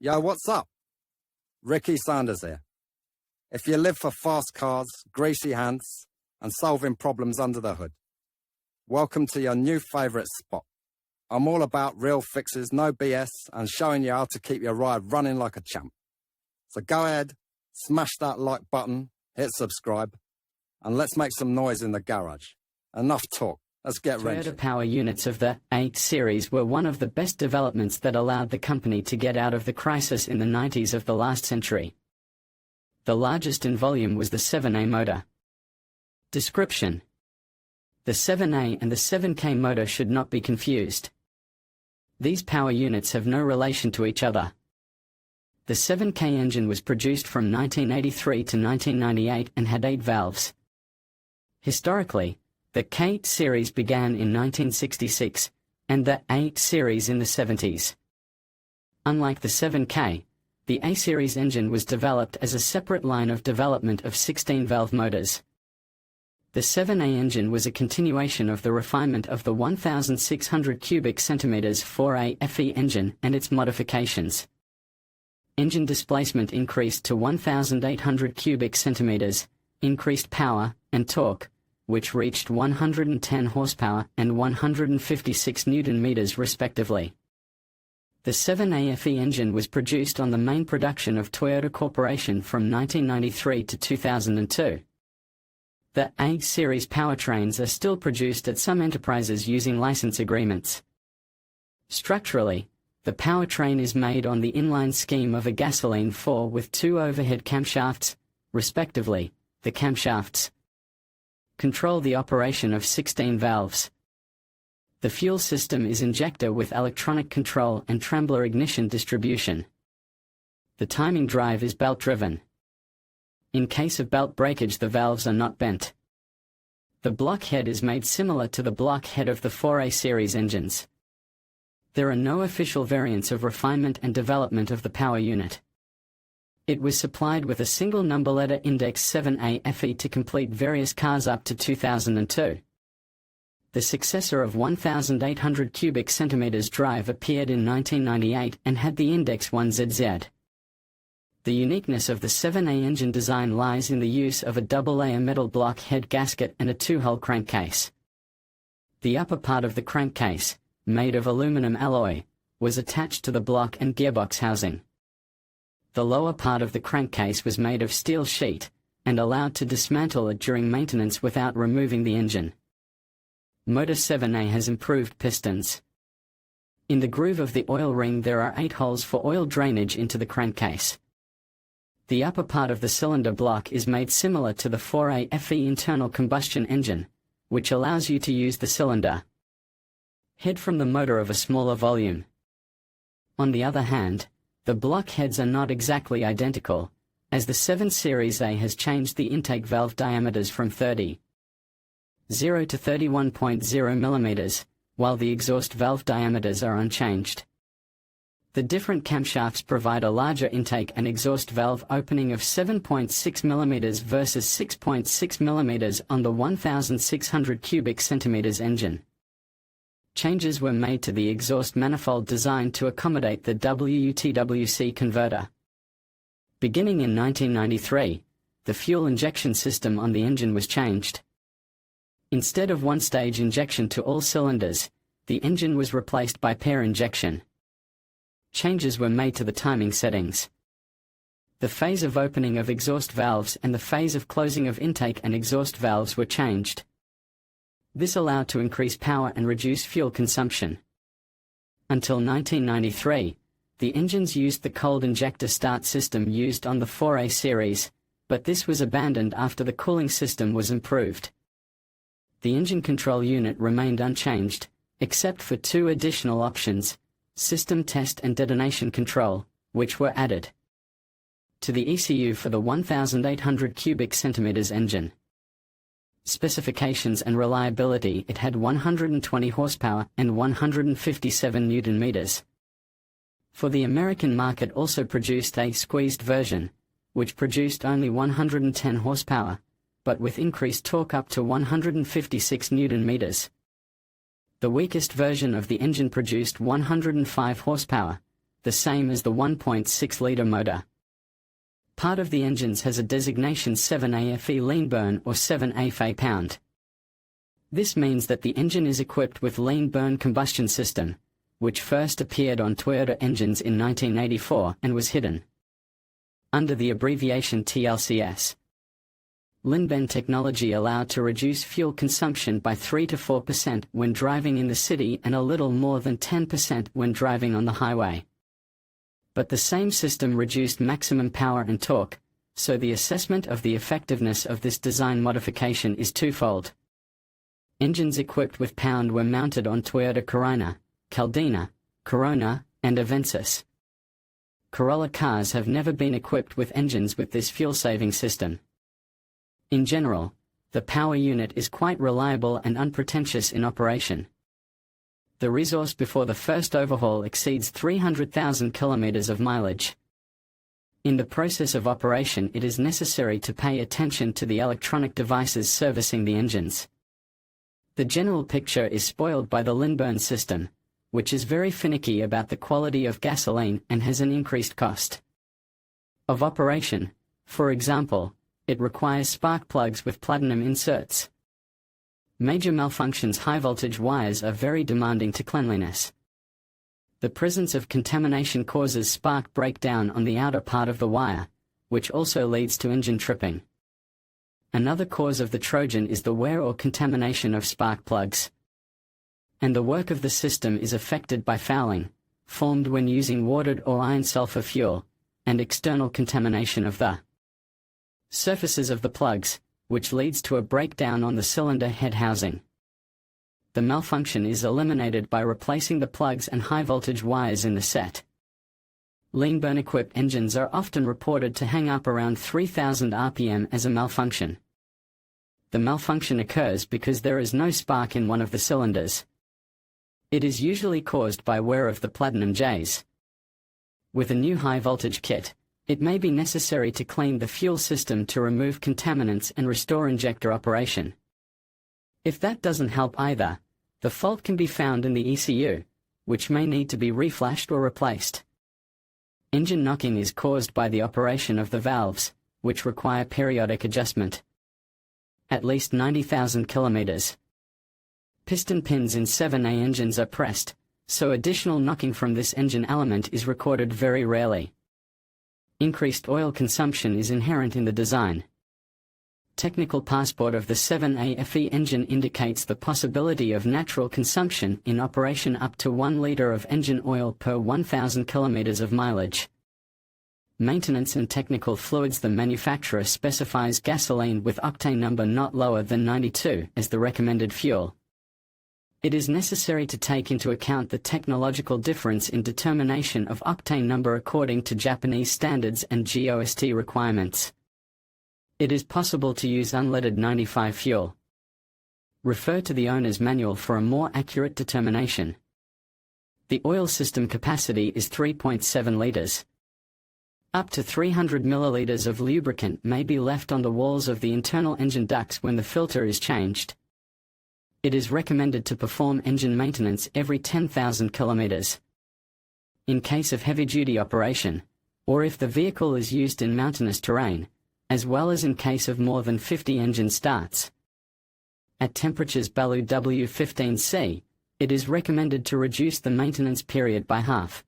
Yo, what's up? Ricky Sanders here. If you live for fast cars, greasy hands, and solving problems under the hood, welcome to your new favourite spot. I'm all about real fixes, no BS, and showing you how to keep your ride running like a champ. So go ahead, smash that like button, hit subscribe, and let's make some noise in the garage. Enough talk. Let's get ready. Toyota power units of the 8 series were one of the best developments that allowed the company to get out of the crisis in the 90s of the last century. The largest in volume was the 7A motor. Description: the 7A and the 7K motor should not be confused. These power units have no relation to each other. The 7K engine was produced from 1983 to 1998 and had 8 valves. Historically, the K series began in 1966, and the A series in the 70s. Unlike the 7K, the A series engine was developed as a separate line of development of 16-valve motors. The 7A engine was a continuation of the refinement of the 1,600 cubic centimeters 4A FE engine and its modifications. Engine displacement increased to 1,800 cubic centimeters, increased power and torque, which reached 110 horsepower and 156 Newton-meters respectively. The 7A FE engine was produced on the main production of Toyota Corporation from 1993 to 2002. The A series powertrains are still produced at some enterprises using license agreements. Structurally, the powertrain is made on the inline scheme of a gasoline 4 with 2 overhead camshafts, respectively. The camshafts control the operation of 16 valves. The fuel system is injector with electronic control and trembler ignition distribution. The timing drive is belt-driven. In case of belt breakage, the valves are not bent. The block head is made similar to the block head of the 4A series engines. There are no official variants of refinement and development of the power unit. It was supplied with a single number letter index 7A FE to complete various cars up to 2002. The successor of 1,800 cubic centimeters drive appeared in 1998 and had the index 1ZZ. The uniqueness of the 7A engine design lies in the use of a double-layer metal block head gasket and a 2-hull crankcase. The upper part of the crankcase, made of aluminum alloy, was attached to the block and gearbox housing. The lower part of the crankcase was made of steel sheet, and allowed to dismantle it during maintenance without removing the engine. Motor 7A has improved pistons. In the groove of the oil ring there are 8 holes for oil drainage into the crankcase. The upper part of the cylinder block is made similar to the 4A FE internal combustion engine, which allows you to use the cylinder head from the motor of a smaller volume. On the other hand, the block heads are not exactly identical, as the 7 Series A has changed the intake valve diameters from 30.0 to 31.0 mm, while the exhaust valve diameters are unchanged. The different camshafts provide a larger intake and exhaust valve opening of 7.6 mm versus 6.6 mm on the 1,600 cubic centimeters engine. Changes were made to the exhaust manifold design to accommodate the WUTWC converter. Beginning in 1993, the fuel injection system on the engine was changed. Instead of one-stage injection to all cylinders, the engine was replaced by pair injection. Changes were made to the timing settings. The phase of opening of exhaust valves and the phase of closing of intake and exhaust valves were changed. This allowed to increase power and reduce fuel consumption. Until 1993, the engines used the cold injector start system used on the 4A series, but this was abandoned after the cooling system was improved. The engine control unit remained unchanged, except for 2 additional options: system test and detonation control, which were added to the ECU for the 1,800 cubic centimeters engine. Specifications and reliability: it had 120 horsepower and 157 Newton-meters. For the American market also produced a squeezed version, which produced only 110 horsepower, but with increased torque up to 156 Newton-meters. The weakest version of the engine produced 105 horsepower, the same as the 1.6-litre motor. Part of the engines has a designation 7AFE lean burn or 7A pound. This means that the engine is equipped with lean burn combustion system, which first appeared on Toyota engines in 1984 and was hidden under the abbreviation TLCS. Lean-burn technology allowed to reduce fuel consumption by 3 to 4% when driving in the city and a little more than 10% when driving on the highway. But the same system reduced maximum power and torque, so the assessment of the effectiveness of this design modification is twofold. Engines equipped with pound were mounted on Toyota Carina, Caldina, Corona, and Avensis. Corolla cars have never been equipped with engines with this fuel-saving system. In general, the power unit is quite reliable and unpretentious in operation. The resource before the first overhaul exceeds 300,000 kilometers of mileage. In the process of operation, it is necessary to pay attention to the electronic devices servicing the engines. The general picture is spoiled by the lean-burn system, which is very finicky about the quality of gasoline and has an increased cost of operation. For example, it requires spark plugs with platinum inserts. Major malfunctions. High-voltage wires are very demanding to cleanliness. The presence of contamination causes spark breakdown on the outer part of the wire, which also leads to engine tripping. Another cause of the Trojan is the wear or contamination of spark plugs. And the work of the system is affected by fouling, formed when using watered or iron sulfur fuel, and external contamination of the surfaces of the plugs, which leads to a breakdown on the cylinder head housing. The malfunction is eliminated by replacing the plugs and high-voltage wires in the set. Lean-burn equipped engines are often reported to hang up around 3000 RPM as a malfunction. The malfunction occurs because there is no spark in one of the cylinders. It is usually caused by wear of the platinum Js. With a new high-voltage kit, it may be necessary to clean the fuel system to remove contaminants and restore injector operation. If that doesn't help either, the fault can be found in the ECU, which may need to be reflashed or replaced. Engine knocking is caused by the operation of the valves, which require periodic adjustment. At least 90,000 kilometers. Piston pins in 7A engines are pressed, so additional knocking from this engine element is recorded very rarely. Increased oil consumption is inherent in the design. Technical passport of the 7AFE engine indicates the possibility of natural consumption in operation up to 1 liter of engine oil per 1,000 kilometers of mileage. Maintenance and technical fluids. The manufacturer specifies gasoline with octane number not lower than 92 as the recommended fuel. It is necessary to take into account the technological difference in determination of octane number according to Japanese standards and GOST requirements. It is possible to use unleaded 95 fuel. Refer to the owner's manual for a more accurate determination. The oil system capacity is 3.7 liters. Up to 300 milliliters of lubricant may be left on the walls of the internal engine ducts when the filter is changed. It is recommended to perform engine maintenance every 10,000 kilometers. In case of heavy-duty operation, or if the vehicle is used in mountainous terrain, as well as in case of more than 50 engine starts. At temperatures below W15C, it is recommended to reduce the maintenance period by half.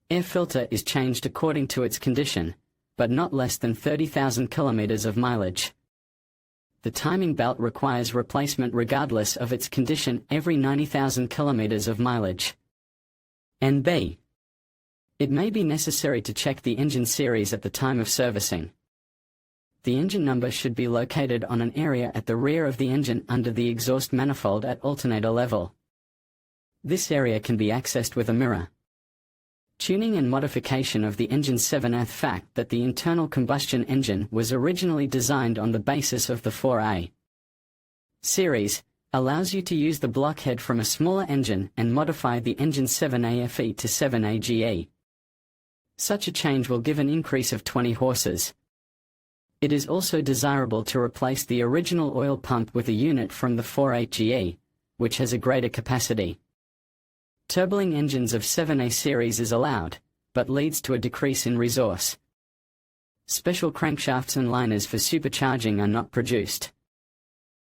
Air filter is changed according to its condition, but not less than 30,000 kilometers of mileage. The timing belt requires replacement regardless of its condition every 90,000 kilometers of mileage. NB. It may be necessary to check the engine series at the time of servicing. The engine number should be located on an area at the rear of the engine under the exhaust manifold at alternator level. This area can be accessed with a mirror. Tuning and modification of the engine. 7th fact that the internal combustion engine was originally designed on the basis of the 4A series, allows you to use the blockhead from a smaller engine and modify the engine 7AFE to 7AGE. Such a change will give an increase of 20 horses. It is also desirable to replace the original oil pump with a unit from the 4AGE, which has a greater capacity. Turbulink engines of 7A series is allowed, but leads to a decrease in resource. Special crankshafts and liners for supercharging are not produced.